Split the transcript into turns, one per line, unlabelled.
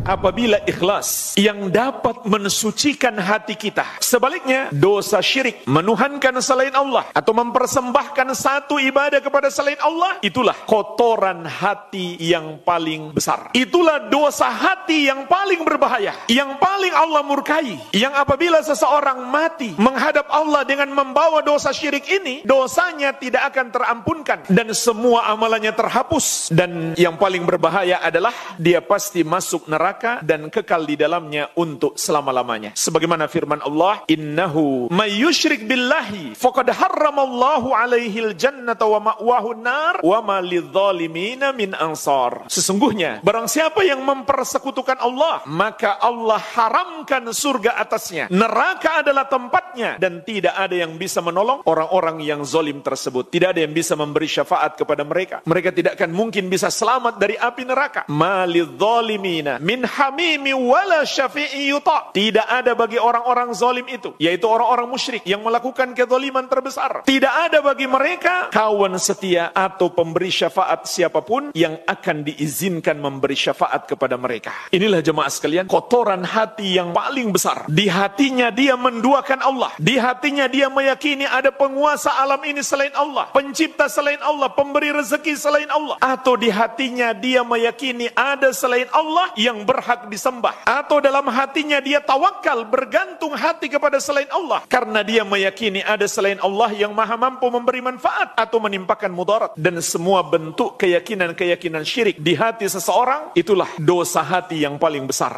apabila ikhlas yang dapat mensucikan hati kita. Sebaliknya, dosa syirik, menuhankan selain Allah atau mempersembahkan satu ibadah kepada selain Allah, itulah kotoran hati yang paling besar. Itulah dosa hati yang paling berbahaya, yang paling Allah murkai, yang apabila seseorang mati menghadap Allah dengan membawa dosa syirik ini, dosanya tidak akan terampunkan dan semua amalannya terhapus. Dan yang paling berbahaya adalah dia pasti masuk neraka dan kekal di dalamnya untuk selama-lamanya. Sebagaimana firman Allah, innahu may yusyrik billahi faqad harramallahu alaihil jannata wa ma'wahu nar wa ma lidzalimina min ansar. Sesungguhnya barang siapa yang mempersekutukan Allah, maka Allah haramkan surga atasnya, neraka adalah tempatnya, dan tidak ada yang bisa menolong orang-orang yang zalim tersebut. Tidak ada yang bisa memberi syafaat kepada mereka. Mereka tidak akan mungkin bisa selamat dari api neraka. Ma lidzalimina min hamimi wala syafi'i yuta. Tidak ada bagi orang-orang zalim itu, yaitu orang-orang musyrik yang melakukan kezaliman terbesar, tidak ada bagi mereka kawan setia atau pemberi syafaat siapapun yang akan diizinkan memberi syafaat kepada mereka. Inilah jemaah sekalian, kotoran hati yang paling besar. Di hatinya dia menduakan Allah, di hatinya dia meyakini ada penguasa alam ini selain Allah, pencipta selain Allah, pemberi rezeki selain Allah, atau di hatinya dia meyakini ada selain Allah yang berhak disembah, atau dalam hatinya dia tawakal, bergantung hati kepada selain Allah karena dia meyakini ada selain Allah yang maha mampu memberi manfaat atau menimpakan mudarat. Dan semua bentuk keyakinan-keyakinan syirik di hati seseorang, itulah dosa hati yang paling besar.